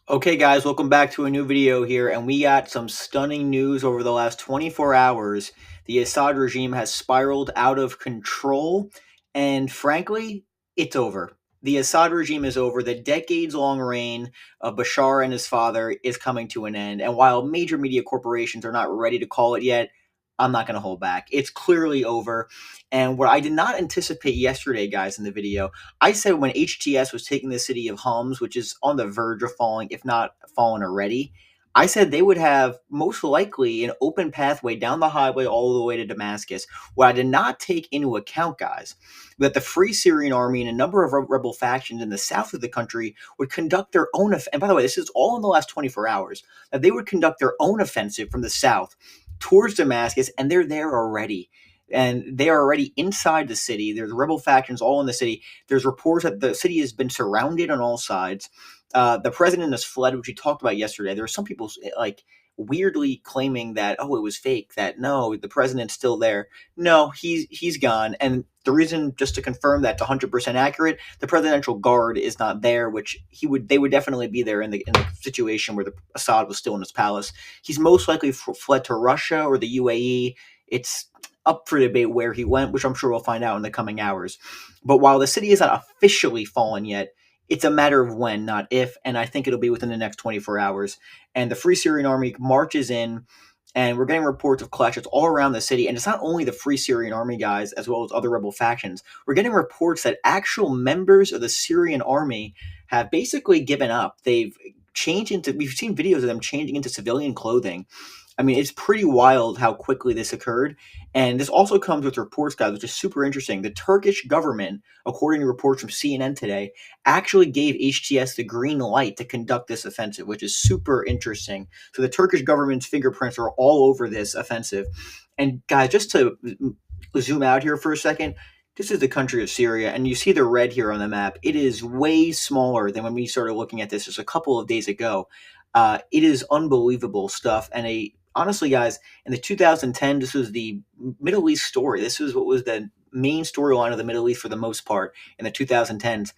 Okay, guys, welcome back to a new video here, and we got some stunning news over the last 24 hours. The Assad regime has spiraled out of control, and frankly, it's over. The Assad regime is over. The decades-long reign of Bashar and his father is coming to an end, and while major media corporations are not ready to call it yet, I'm not going to hold back. It's clearly over, and what I did not anticipate yesterday, guys, in the video, I said when HTS was taking the city of Homs, which is on the verge of falling, if not fallen already, I said they would have most likely an open pathway down the highway all the way to Damascus. What I did not take into account, guys, that the Free Syrian Army and a number of rebel factions in the south of the country would conduct their own, and by the way, this is all in the last 24 hours, that they would conduct their own offensive from the south towards Damascus, and they're there already, and they are already inside the city. There's rebel factions all in the city. There's reports that the city has been surrounded on all sides. The president has fled, which we talked about yesterday. There are some people like weirdly claiming that, oh, it was fake, that no, the president's still there. No, he's gone. And the reason, just to confirm that's 100% accurate, the presidential guard is not there, which they would definitely be there in the situation where the Assad was still in his palace. He's most likely fled to Russia or the UAE. It's up for debate where he went, which I'm sure we'll find out in the coming hours. But while the city is not officially fallen yet, it's a matter of when, not if, and I think it'll be within the next 24 hours. And the Free Syrian Army marches in, and we're getting reports of clashes all around the city. And it's not only the Free Syrian Army, guys, as well as other rebel factions. We're getting reports that actual members of the Syrian Army have basically given up. We've seen videos of them changing into civilian clothing. I mean, it's pretty wild how quickly this occurred. And this also comes with reports, guys, which is super interesting. The Turkish government, according to reports from CNN today, actually gave HTS the green light to conduct this offensive, which is super interesting. So the Turkish government's fingerprints are all over this offensive. And guys, just to zoom out here for a second, this is the country of Syria, and you see the red here on the map. It is way smaller than when we started looking at this just a couple of days ago. It is unbelievable stuff, and honestly, guys, in the 2010, this was the Middle East story. This was what was the main storyline of the Middle East for the most part in the 2010s.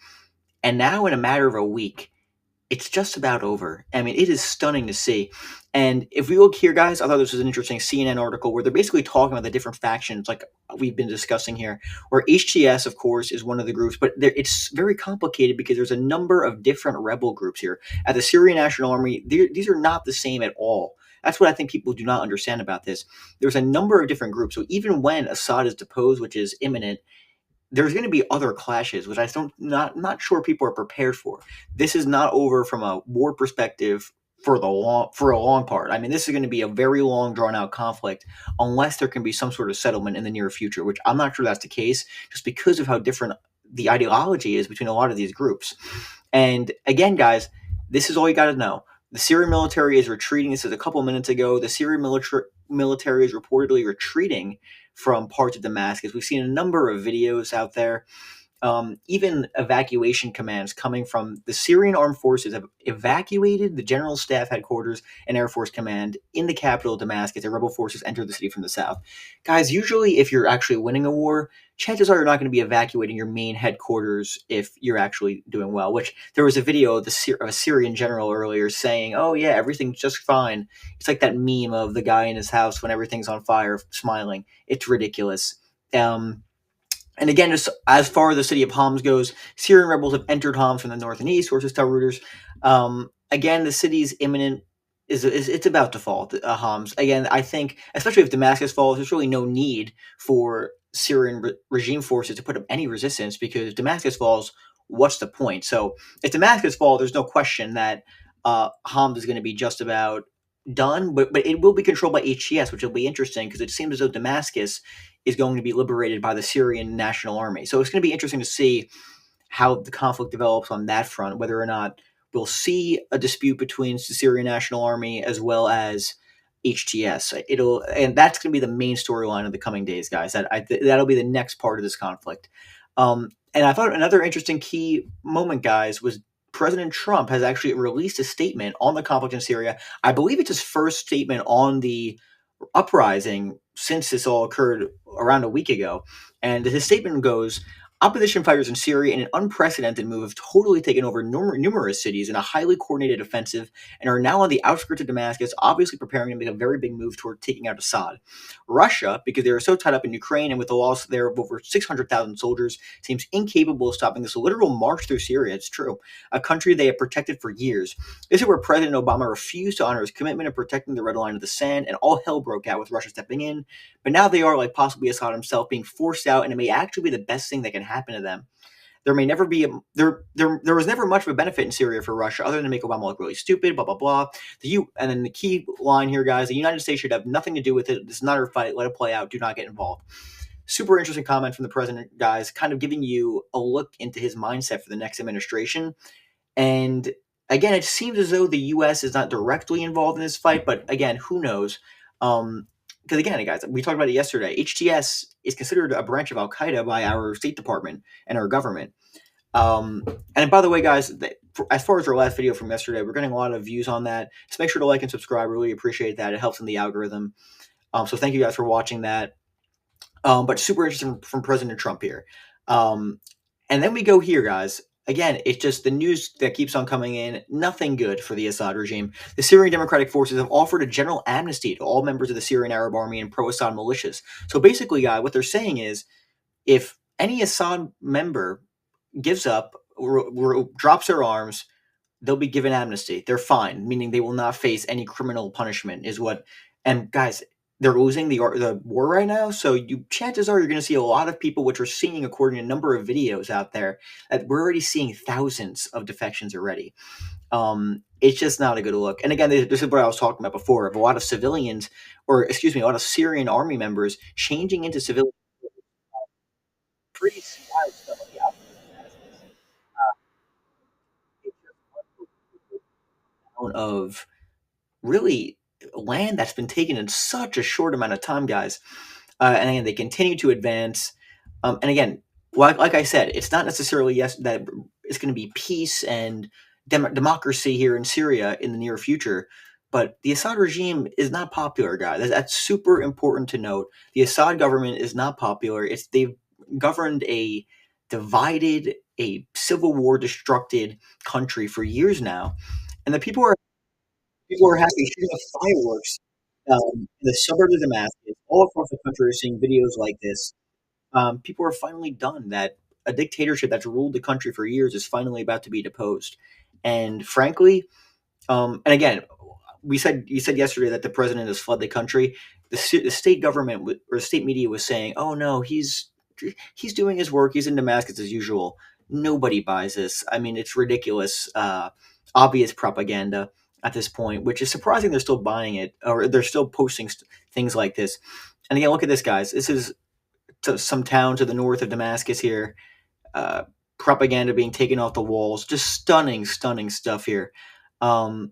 And now, in a matter of a week, it's just about over. I mean, it is stunning to see. And if we look here, guys, I thought this was an interesting CNN article where they're basically talking about the different factions like we've been discussing here, where HTS, of course, is one of the groups, but it's very complicated because there's a number of different rebel groups here. At the Syrian National Army, these are not the same at all. That's what I think people do not understand about this. There's a number of different groups. So even when Assad is deposed, which is imminent, there's going to be other clashes, which not sure people are prepared for. This is not over from a war perspective for a long part. I mean, this is going to be a very long, drawn out conflict unless there can be some sort of settlement in the near future, which I'm not sure that's the case, just because of how different the ideology is between a lot of these groups. And again, guys, this is all you got to know. The Syrian military is retreating. This is a couple minutes ago. The Syrian military is reportedly retreating from parts of Damascus. We've seen a number of videos out there. Even evacuation commands coming from the Syrian armed forces have evacuated the general staff headquarters and Air Force command in the capital of Damascus. The rebel forces entered the city from the south. Guys, usually if you're actually winning a war, chances are you're not going to be evacuating your main headquarters if you're actually doing well, which there was a video of a Syrian general earlier saying, oh yeah, everything's just fine. It's like that meme of the guy in his house when everything's on fire smiling. It's ridiculous. And again, just as far as the city of Homs goes, Syrian rebels have entered Homs from the north and east, sources tell Reuters. Again, the city's imminent. It's about to fall, Homs. Again, I think, especially if Damascus falls, there's really no need for Syrian regime forces to put up any resistance, because if Damascus falls, what's the point? So if Damascus falls, there's no question that Homs is going to be just about done, but it will be controlled by HTS, which will be interesting because it seems as though Damascus is going to be liberated by the Syrian National Army. So it's going to be interesting to see how the conflict develops on that front, whether or not we'll see a dispute between the Syrian National Army as well as HTS. And that's going to be the main storyline of the coming days, guys. That'll be the next part of this conflict. And I thought another interesting key moment, guys, was President Trump has actually released a statement on the conflict in Syria. I believe it's his first statement on the uprising since this all occurred around a week ago. And his statement goes, Opposition fighters in Syria, in an unprecedented move, have totally taken over numerous cities in a highly coordinated offensive and are now on the outskirts of Damascus, obviously preparing to make a very big move toward taking out Assad. Russia, because they are so tied up in Ukraine and with the loss there of over 600,000 soldiers, seems incapable of stopping this literal march through Syria. It's true. A country they have protected for years. This is where President Obama refused to honor his commitment of protecting the red line of the sand, and all hell broke out with Russia stepping in. But now they are, like possibly Assad himself, being forced out, and it may actually be the best thing that can happen to them. There may never be there was never much of a benefit in Syria for Russia other than to make Obama look really stupid, blah blah blah. And then the key line here, guys: the United States should have nothing to do with it. This is not our fight. Let it play out. Do not get involved. Super interesting comment from the president, guys, kind of giving you a look into his mindset for the next administration. And again, it seems as though the U.S. is not directly involved in this fight, but again, who knows? Because again, guys, we talked about it yesterday. HTS is considered a branch of Al Qaeda by our State Department and our government. And by the way, guys, as far as our last video from yesterday, we're getting a lot of views on that. Just make sure to like and subscribe. Really appreciate that. It helps in the algorithm. So thank you guys for watching that. But super interesting from President Trump here. And then we go here, guys. Again, it's just the news that keeps on coming in. Nothing good for the Assad regime. The Syrian Democratic Forces have offered a general amnesty to all members of the Syrian Arab Army and pro-Assad militias. So basically, guys, what they're saying is if any Assad member gives up or drops their arms, they'll be given amnesty. They're fine, meaning they will not face any criminal punishment is what. And guys, they're losing the war right now, so chances are you're going to see a lot of people, which we're seeing according to a number of videos out there, that we're already seeing thousands of defections already. It's just not a good look. And again, this is what I was talking about before, of a lot of civilians, or excuse me, a lot of Syrian army members changing into civilian. Pretty wild stuff on the outskirts of really land that's been taken in such a short amount of time, guys. And again, they continue to advance. And again, like I said, it's not necessarily that it's going to be peace and democracy here in Syria in the near future. But the Assad regime is not popular, guys. That's super important to note. The Assad government is not popular. They've governed a divided, a civil war destructed country for years now, and the people are happy shooting off fireworks in the suburbs of Damascus. All across the country are seeing videos like this. People are finally done that a dictatorship that's ruled the country for years is finally about to be deposed. And frankly, and again, you said yesterday that the president has fled the country. The state government or state media was saying, "Oh no, he's doing his work. He's in Damascus as usual." Nobody buys this. I mean, it's ridiculous, obvious propaganda at this point, which is surprising. They're still buying it, or they're still posting things like this. And again, look at this, guys. This is some town to the north of Damascus here. Uh, Propaganda being taken off the walls. Just stunning, stunning stuff here. And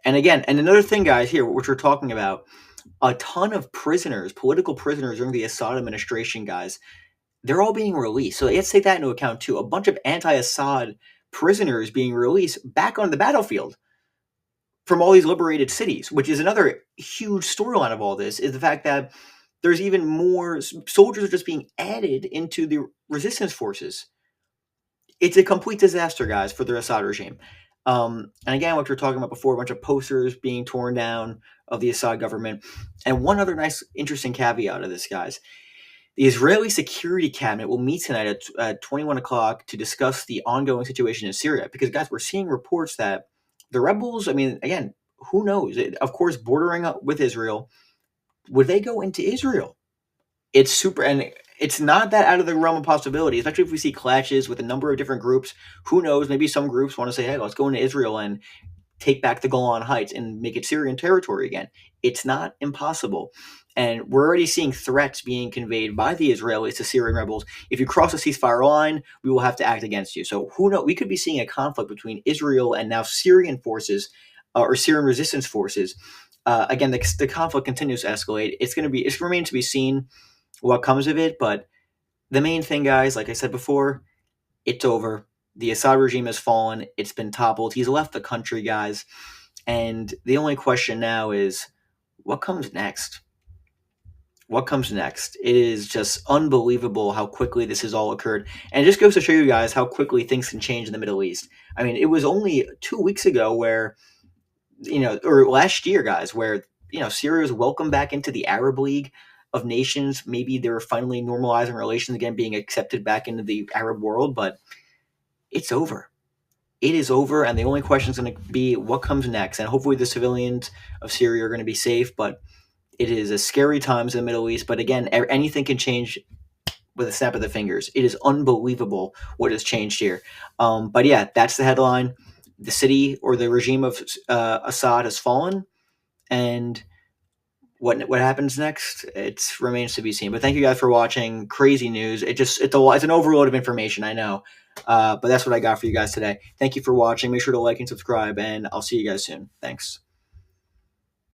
again, and another thing, guys, here, which we're talking about, a ton of prisoners, political prisoners during the Assad administration, guys, they're all being released. So let's take that into account, too. A bunch of anti-Assad prisoners being released back on the battlefield from all these liberated cities, which is another huge storyline of all this, is the fact that there's even more soldiers are just being added into the resistance forces. It's a complete disaster, guys, for the Assad regime. And again, what we were talking about before, a bunch of posters being torn down of the Assad government. And one other nice, interesting caveat of this, guys. The Israeli Security Cabinet will meet tonight at 21 o'clock to discuss the ongoing situation in Syria. Because, guys, we're seeing reports that the rebels, I mean, again, who knows? Of course, bordering up with Israel, would they go into Israel? It's super, and it's not that out of the realm of possibility, especially if we see clashes with a number of different groups. Who knows? Maybe some groups want to say, hey, let's go into Israel and take back the Golan Heights and make it Syrian territory again. It's not impossible. And we're already seeing threats being conveyed by the Israelis to Syrian rebels. If you cross the ceasefire line, we will have to act against you. So who knows? We could be seeing a conflict between Israel and now Syrian forces or Syrian resistance forces. Again, the conflict continues to escalate. It remains to be seen what comes of it. But the main thing, guys, like I said before, it's over. The Assad regime has fallen. It's been toppled. He's left the country, guys. And the only question now is, what comes next? what comes next? It is just unbelievable how quickly this has all occurred. And it just goes to show you guys how quickly things can change in the Middle East. I mean, it was only 2 weeks ago where, or last year, guys, where, Syria was welcomed back into the Arab League of Nations. Maybe they were finally normalizing relations again, being accepted back into the Arab world, but it's over. It is over, and the only question is going to be what comes next. And hopefully the civilians of Syria are going to be safe, but it is a scary times in the Middle East. But again, anything can change with a snap of the fingers. It is unbelievable what has changed here. But yeah, that's the headline. The city or the regime of Assad has fallen, and what happens next? It remains to be seen. But thank you guys for watching. Crazy news. It's an overload of information, I know. But that's what I got for you guys today. Thank you for watching. Make sure to like and subscribe, and I'll see you guys soon. Thanks.